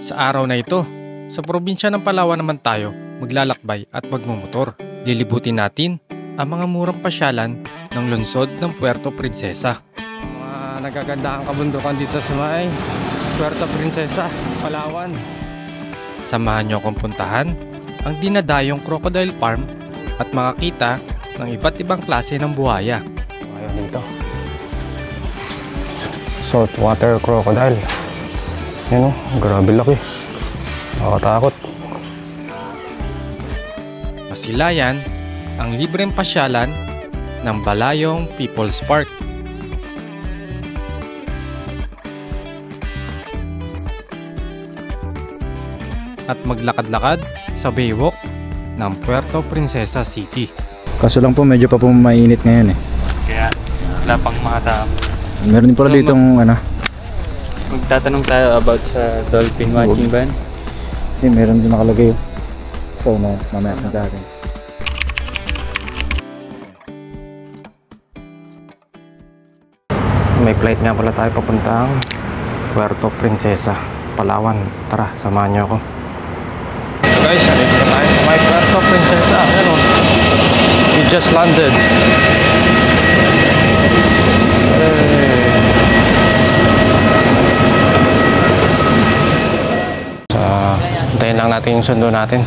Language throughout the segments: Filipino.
Sa araw na ito, sa probinsya ng Palawan naman tayo maglalakbay at magmumotor. Lilibutin natin ang mga murang pasyalan ng lungsod ng Puerto Princesa. Mga nagagandahang kabundukan dito sa may Puerto Princesa, Palawan. Samahan niyo akong puntahan ang dinadayong crocodile farm at makakita ng iba't ibang klase ng buhaya. Ayaw dito. Saltwater crocodile. Yan o, grabe laki. Nakakatakot. Masilayan ang libreng pasyalan ng Balayong People's Park. At maglakad-lakad sa baywalk ng Puerto Princesa City. Kaso lang po medyo pa po mainit ngayon eh. Kaya wala pang mga tao. Meron din pala ditong Magtatanong tayo about sa dolphin watching ban. meron din nakalagay yun. So mamaya na natin. May flight nga pala tayo papuntang Puerto Princesa, Palawan. Tara, samahan niyo ako. So guys, nandito na tayo sa may Puerto Princesa. Ayan o, we just landed. Hintayin lang natin yung sundo natin.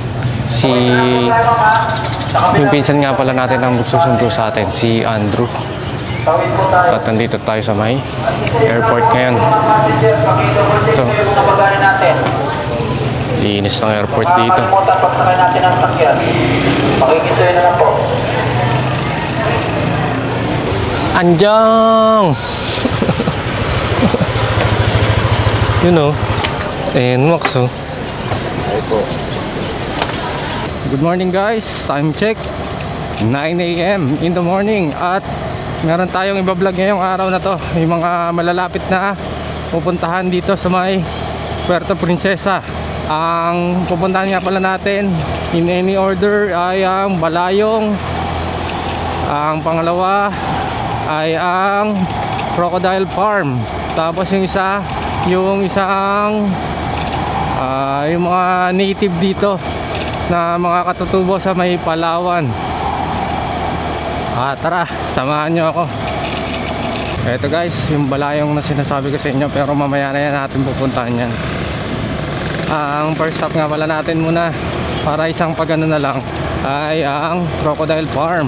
Yung pinsan nga pala natin ang magsusundo sa atin, si Andrew. At nandito tayo sa may airport ngayon. Ito. Linis ng airport dito. Anjang! You know, Max, oh. Good morning guys, time check 9 AM in the morning. At meron tayong ibablog ngayong araw na to, yung mga malalapit na pupuntahan dito sa may Puerto Princesa. Ang pupuntahan nga pala natin in any order ay ang Balayong, ang pangalawa ay ang Crocodile Farm, tapos yung isa yung isang yung mga native dito na mga katutubo sa may Palawan. Tara, samahan nyo ako. Eto guys, yung Balayong na sinasabi ko sa inyo, pero mamaya na yan natin pupuntahan yan. Ang first stop nga pala natin muna, para isang pagano na lang, ay ang Crocodile Farm.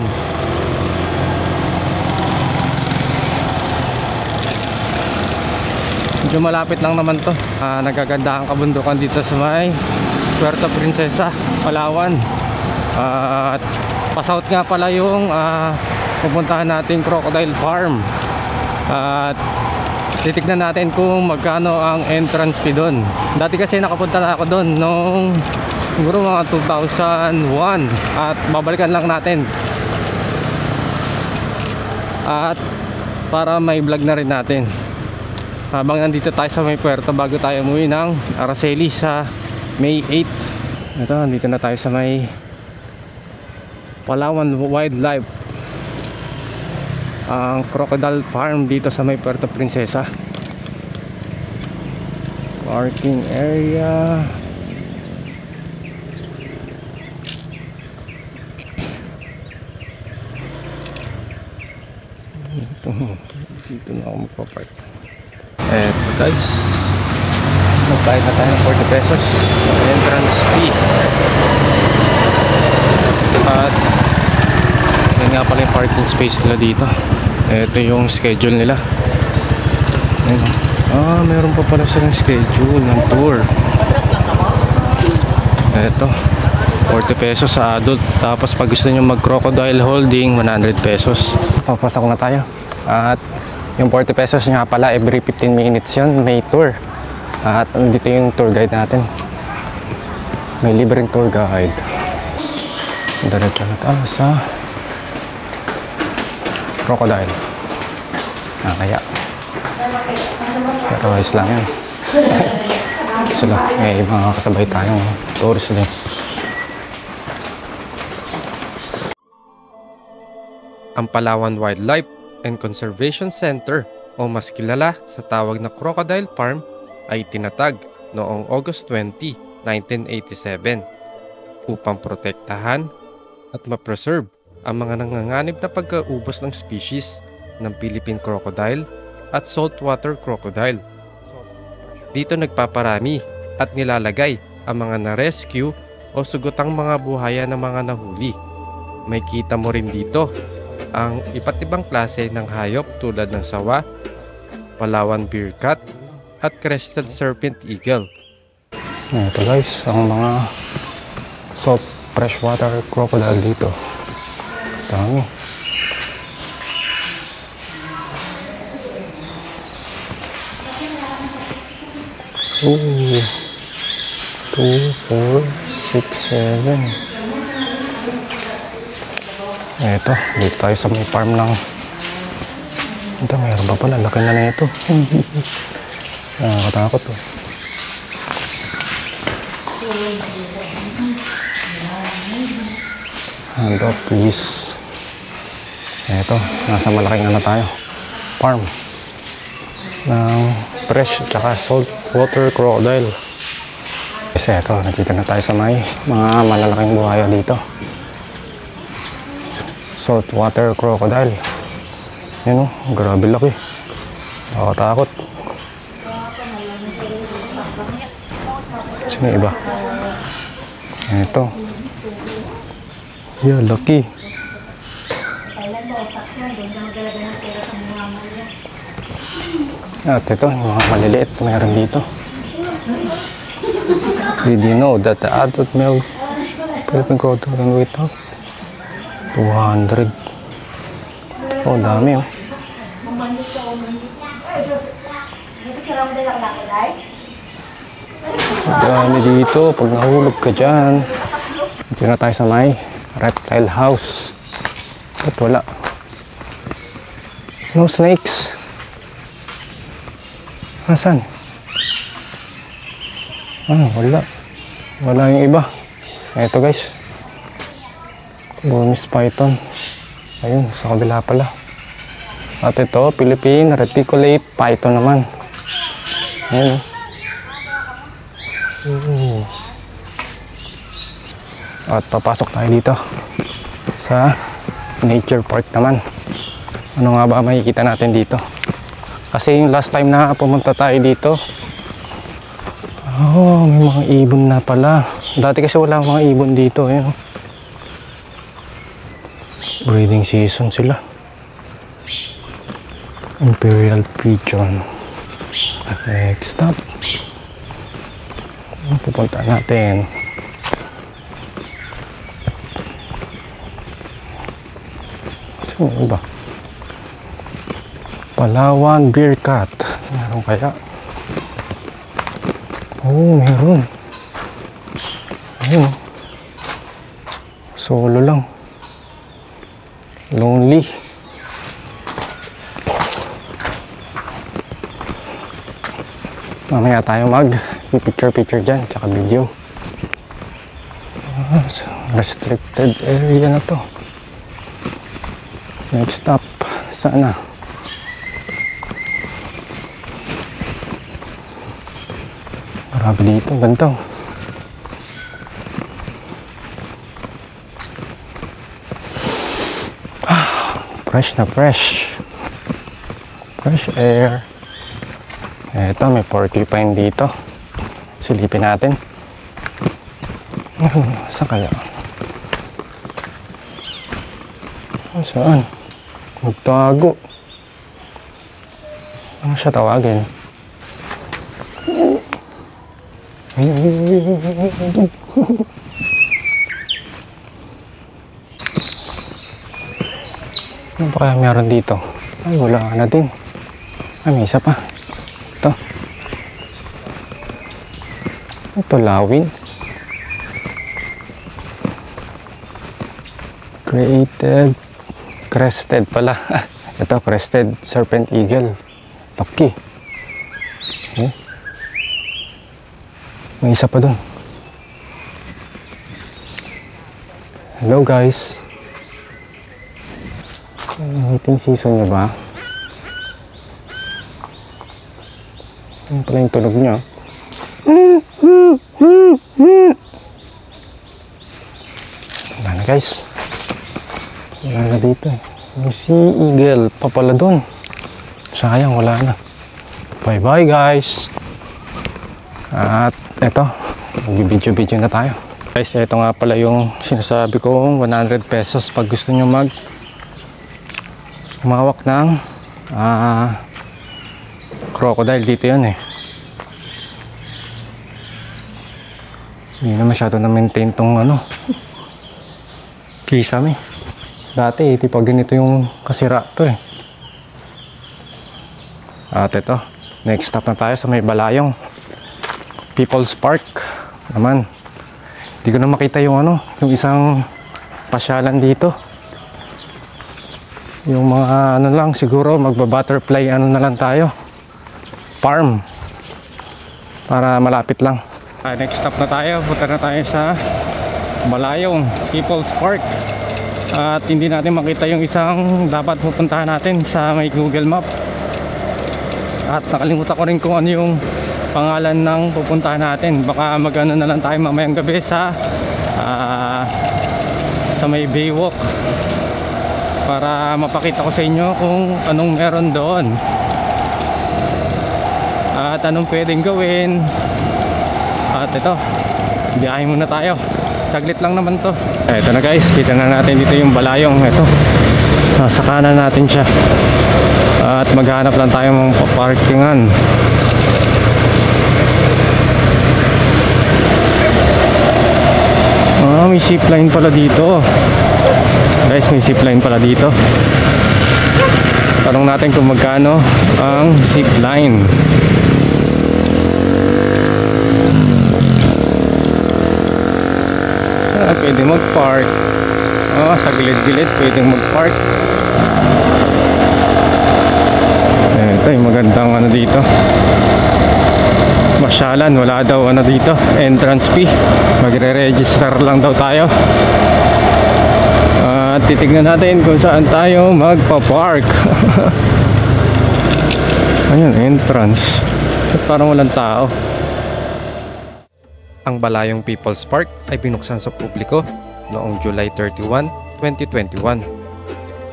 Medyo malapit lang naman to. Nagagandahang kabundukan dito sa may Puerto Princesa, Palawan. At pa-south nga pala yung pupuntahan natin Crocodile Farm. At titignan natin kung magkano ang entrance fee doon. Dati kasi nakapunta na ako doon nung siguro mga 2001. At babalikan lang natin. At para may vlog na rin natin habang nandito tayo sa may puerto bago tayo umuwi ng Araceli sa May 8. Ito, nandito na tayo sa may Palawan Wildlife, ang Crocodile Farm dito sa may Puerto Princesa. Parking area. Dito na ako magpapark. Eto guys, magbayad na tayo ng 40 pesos entrance fee. At yun nga pala yung parking space nila dito. Ito yung schedule nila. Meron pa pala silang schedule ng tour. Ito 40 pesos sa adult. Tapos pag gusto nyo mag crocodile holding, 100 pesos. Papasok na tayo. At yung 40 pesos nga pala, every 15 minutes yun, may tour. At dito yung tour guide natin. May libreng tour guide. Diretso na tayo sa Crocodile. Kaya pero ayos lang yan. Kasi lang, may mga kasabay tayong tourist din. Ang Palawan Wildlife and Conservation Center o mas kilala sa tawag na Crocodile Farm ay tinatag noong August 20, 1987 upang protektahan at ma-preserve ang mga nanganganib na pagkaubos ng species ng Philippine crocodile at saltwater crocodile. Dito nagpaparami at nilalagay ang mga na-rescue o sugutang mga buhaya ng mga nahuli. May kita mo rin dito ang iba't ibang klase ng hayop tulad ng sawa, Palawan bear cat at crested serpent eagle. Ito guys, ang mga salt freshwater crocodile dito. Dami. Ooh. 2, 4, 6, 7. Ito, dito tayo sa may farm ng... Ito, mayroon ba pala? Laki na ito. Nakakatakot to. Hand up, please. Ito, nasa malaking ano tayo. Farm. Ng fresh at salt water crocodile. Kasi ito, nakita na tayo sa may mga malalaking buhaya dito. Saltwater crocodile. Yan o, grabe laki. Nakakatakot. Sino iba? Ito. Yeah, laki. At ito, yung mga maliliit mayroon dito. Did you know that the adult male Philippine crocodile can weigh 200? Oh, dami oh. Dami dito pag nahulog ka dyan. Dito na tayo sa may reptile house. At wala. No snakes. Nasaan? Wala. Wala yung iba. Ito guys. Burmese python. Ayun, sa kabila pala. At ito, Philippine reticulate python naman. Ayun. At papasok tayo dito sa nature park naman. Ano nga ba makikita natin dito? Kasi yung last time na pumunta tayo dito, oh, may mga ibon na pala. Dati kasi wala mga ibon dito. Ayun. Breeding season sila. Imperial pigeon. Next stop. Pupunta natin. Sino ba? Palawan bear cat. Meron kaya? Oh, meron. Ayun. Solo lang. Lonely. Mamaya tayo mag-picture dyan, tsaka video. Restricted area na to. Next stop, sana. Marami dito, ganito. Fresh na fresh. Fresh air. Eto, may porcupine dito. Silipin natin. Saan kaya? Saan? Magtago. Ano siya tawagin? Ano ba kaya meron dito? Ay, wala na din. Ay, may isa pa. Ito. Ito, lawin. Crested pala. Ito, crested serpent eagle. Laki. Okay. May isa pa dun. Hello guys. Mating season niya ba? Ano pala yung tunog niya? guys. Wala na dito eh. Yung Sea Eagle pa pala dun. Sayang, wala na. Bye bye guys. At eto, mag-video-video na tayo. Guys, ito nga pala yung sinasabi ko, 100 pesos pag gusto nyo humawak ng crocodile. Dito yan eh. Hindi na masyado na maintain tong kisame. Dati di pa ganito yung kasira to eh. At ito, next stop na tayo sa may Balayong People's Park naman. Hindi ko na makita yung yung isang pasyalan dito. Yung mga lang, siguro magba-butterfly na lang tayo. Farm. Para malapit lang. Next stop na tayo. Punta na tayo sa Balayong People's Park. At hindi natin makita yung isang dapat pupuntahan natin sa may Google Map. At nakalimutan ko rin kung ano yung pangalan ng pupuntahan natin. Baka magano na lang tayo mamayang gabi sa may Baywalk para mapakita ko sa inyo kung anong meron doon at anong pwedeng gawin. At ito, biyahe muna tayo. Saglit lang naman to. Ito na guys, kita na natin dito yung Balayong. Ito, nasa kanan natin siya. At maghanap lang tayo ng paparkingan. May zipline pala dito. Guys, may zipline pala dito. Tanong natin kung magkano ang zipline. Pwede mag-park. Sa gilid-gilid pwedeng mag-park. Ito yung magandang dito. Masyalan, wala daw dito, entrance fee. Magre-register lang daw tayo. At titignan natin kung saan tayo magpa-park. Ayun, entrance. At parang walang tao. Ang Balayong People's Park ay binuksan sa publiko noong July 31, 2021.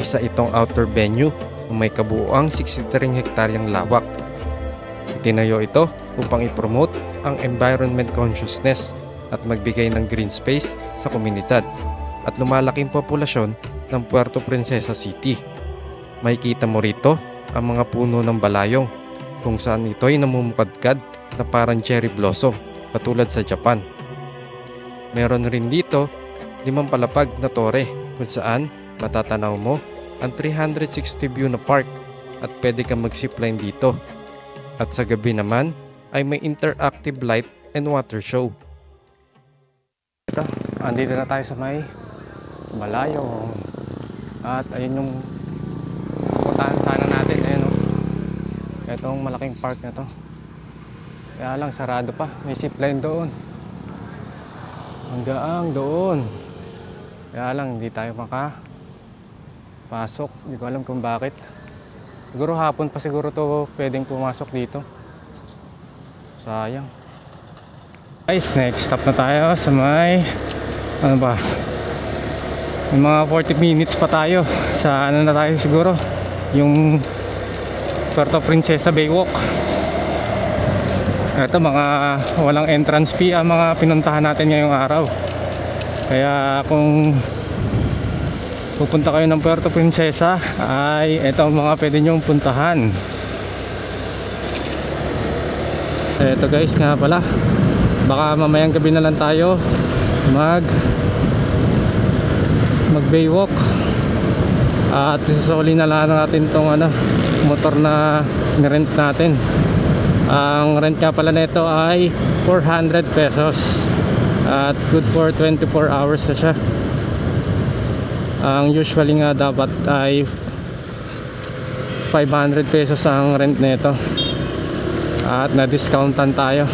Isa itong outdoor venue na may kabuuang 63 hektaryang lawak. Itinayo ito upang i-promote ang environment consciousness at magbigay ng green space sa komunidad at lumalaking populasyon ng Puerto Princesa City. Makikita mo rito ang mga puno ng balayong kung saan ito'y namumukadkad na parang cherry blossom katulad sa Japan. Meron rin dito 5 palapag na tore kung saan matatanaw mo ang 360 view na park at pwede kang mag-zipline dito. At sa gabi naman ay may interactive light and water show. Ito, andito na tayo sa may Balayong. At ayun yung pupuntahan sana natin. Ayun itong malaking park na to. Kaya lang sarado pa. May zipline doon. Hanggang doon. Kaya lang hindi tayo makapasok. Hindi ko alam kung bakit. Siguro hapon pa siguro to pwedeng pumasok dito. Sayang. Guys, next stop na tayo sa may may mga 40 minutes pa tayo sa na tayo siguro yung Puerto Princesa Baywalk. Ito mga walang entrance fee ang mga pinuntahan natin ngayong araw. Kaya kung pupunta kayo ng Puerto Princesa ay ito ang mga pwede nyong puntahan. Ito guys nga pala, baka mamayang gabi na lang tayo mag baywalk at susuli na lang natin tong motor na nirent natin. Ang rent nga pala nito ay 400 pesos at good for 24 hours na siya. Ang usually nga dapat ay 500 pesos ang rent nito at na-discountan tayo.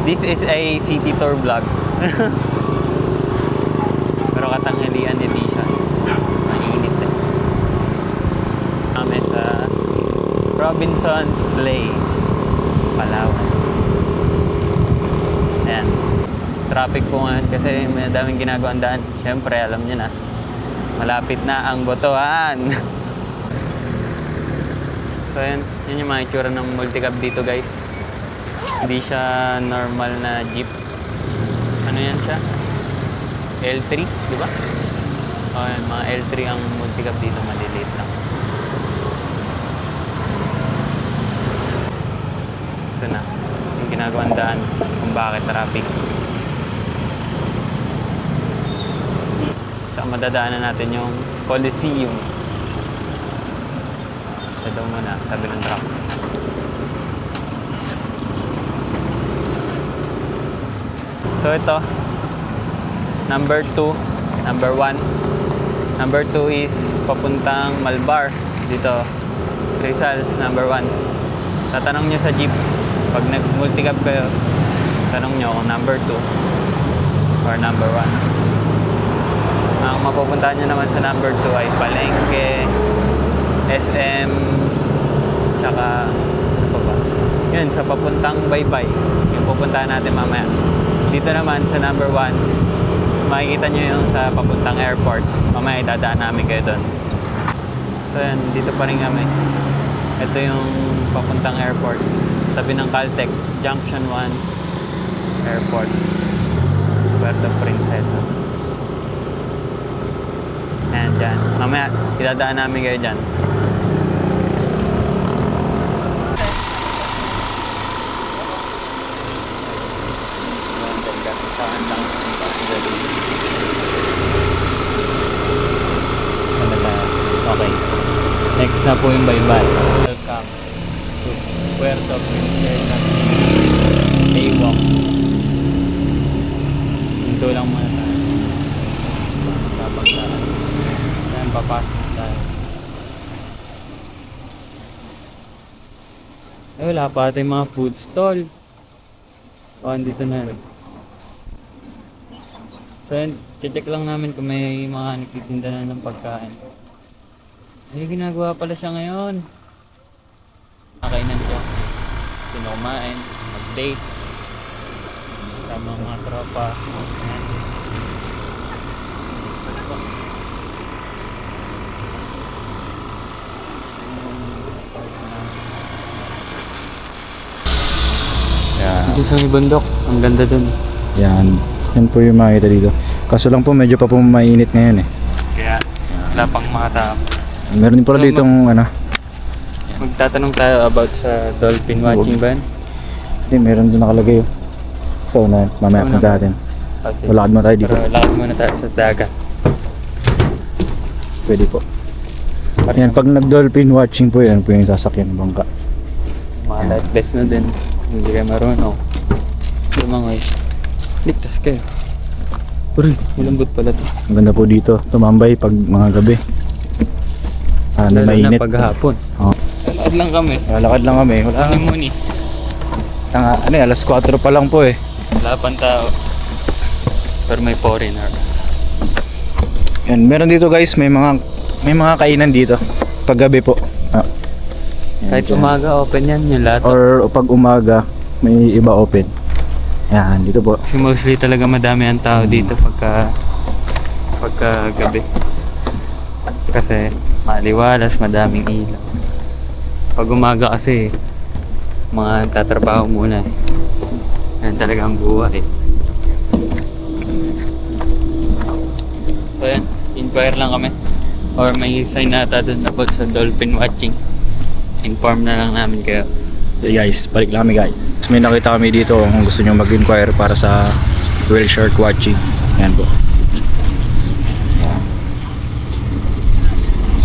This is a city tour vlog. Pero katanghalian din siya. Mainit eh. Kami sa Robinson's Place, Palawan. Ayan. Traffic po ngayon kasi may daming ginagawang daan. Siyempre, alam niyo na. Malapit na ang botohan. So, yun yung mga itsura ng multicab dito, guys. Hindi siya normal na jeep. Ano yan siya? L3, di ba? O, yun, mga L3 ang multicab dito, maliliit lang. Ito na, yung ginagawang daan kung bakit traffic. Saka madadaanan natin yung Coliseum. Sa daw muna, sabi ng truck. So ito, number 2, number 1. Number 2 is papuntang Malbar. Dito, Rizal, number 1. Tatanong nyo sa jeep, pag nag-multicab kayo, tanong nyo kung number 2 or number 1. Ang mapupuntahan nyo naman sa number 2 ay Palengke, SM, tsaka ano ba? Yun, sa papuntang Baybay. Yung pupuntahan natin mamaya. Dito naman sa number 1, makikita nyo yung sa papuntang airport. Mamaya itadaan namin kayo doon. So yan, dito pa rin kami. Ito yung papuntang airport. Tabi ng Caltex, Junction 1 Airport, Puerto Princesa. Ayan dyan. Mamaya, itadaan namin kayo dyan. Okay. Next na po yung Baybay. Welcome to Puerto Princesa. Baywalk. Hinto lang muna tayo. Kapagdaan. Yan, papasok tayo. Eh, wala pa ata yung mga food stall. O, andito na. So, check lang namin kung may mga nagtitinda na ng pagkain. May ginagawa pala siya ngayon. Nakainan siya. Gusto kumain, mag-date. Kasama mga tropa. Ayan. Yan. Dito sa may bundok, ang ganda dun. Yan. Yan po yung makikita dito. Kaso lang po medyo pa po mainit ngayon eh. Kaya wala pang mga tao. Meron din pala So, ditong ano. Magtatanong tayo about sa dolphin watching ba? Hindi, meron doon nakalagay oh. So, mamaya punta natin. Kasi Walakad mo tayo dito. pero lakad muna tayo sa dagat. Pwede po. Yan, pag nag-dolphin watching po yan po yung sasakyan ng bangka. Mga life vest na din. Hindi kayo marunong. Lumangoy. Ligtas kayo. Uy, malambot pala to. Ang ganda po dito, tumambay pag mga gabi. Ano, Lalo mainit. na paghapon. Oo. Lakad lang kami. Lalakad lang kami. Wala Honeymoon eh. ano eh, alas 4 pa lang po eh. Wala pang tao. Pero may foreigner. Yan, meron dito guys, may mga kainan dito. Pag gabi po. Ah. Yan, Kahit dyan. umaga, open yan yung lahat. Or pag umaga, may iba open. Yan, dito po. Kasi mostly talaga madami ang tao dito pagka gabi. Kasi maliwalas, madaming ilaw. Pag umaga kasi, mga tatrabaho muna eh. Yan talaga ang buhay. So yan, inquire lang kami. Or may sign nata doon about sa dolphin watching. Inform na lang namin kayo. Hey guys, balik lang kami guys. May nakita kami dito kung gusto nyo mag-inquire para sa whale shark watching. Yan po.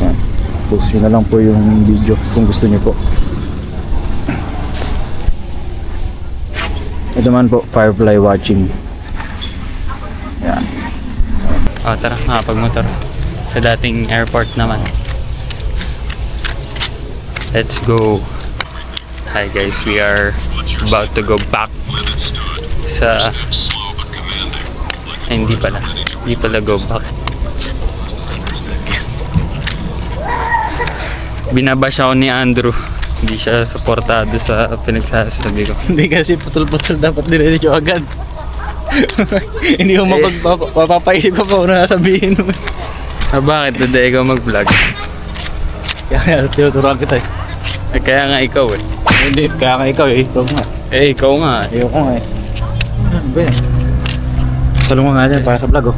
Yan. Post nyo na lang po yung video kung gusto nyo po. Ito man po, firefly watching. Yan. O tara, nakapagmotor. Sa dating airport naman. Let's go. Hi guys, we are about to go back sa... Ay, hindi pala go back. Binabash ako ni Andrew Hindi siya suportado sa pinagsasabi ko. Hindi kasi putol-putol dapat diretso agad. Hindi mo mapapaisip ka pa kung ano sabihin mo. Ah, bakit? Today ikaw mag-vlog? Kaya tinuturuan kita eh. Kaya nga ikaw eh. Hindi, kaya nga ikaw eh. Ikaw nga. Ikaw nga. Ayoko nga eh. Ano ba yan? Talong nga dyan para sa vlog oh.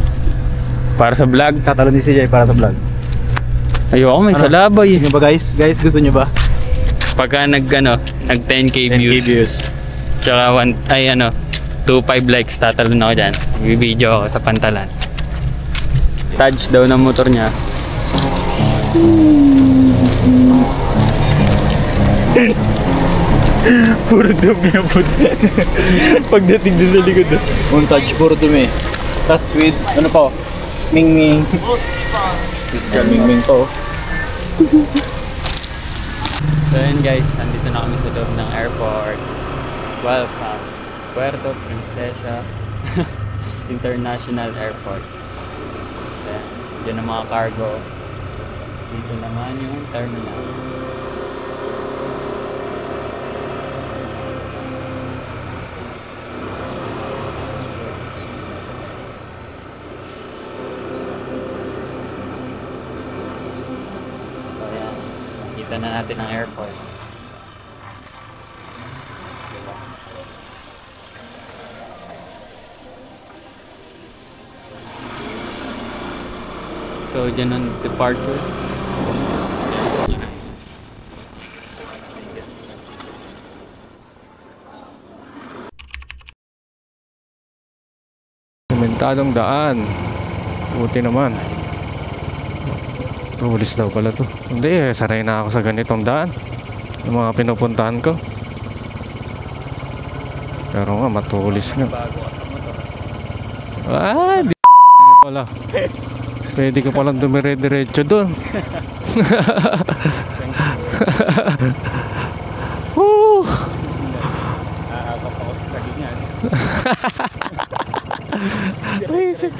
Para sa vlog? Tatalon ni CJ para sa vlog. Ayoko, may salabay. Gusto nyo ba guys? Guys, gusto nyo ba? Pagka nag 10k views. Tsaka 2.5 likes, tatalon ako dyan. Video ako sa pantalan. Touch daw ng motor niya. Puro dumi ang puto. Pagdating doon sa likod oh. Montage, puro dumi. Tapos with, ano pa oh? Ming-ming. With ming-ming to oh. So yun guys, nandito na kami sa loob ng airport. Welcome, Puerto Princesa International Airport. Ayan, dyan ang mga cargo. Dito naman yung terminal. So ayan, nakita na natin ang airport. So, dyan ang departure. Sementadong daan. Buti naman. Tulis daw pala to. Hindi, sanay na ako sa ganitong daan. Yung mga pinupuntahan ko. Pero nga, matulis nga. Ah, di pala. Pwede ka palang dumire-diretso doon. Woo! Basic.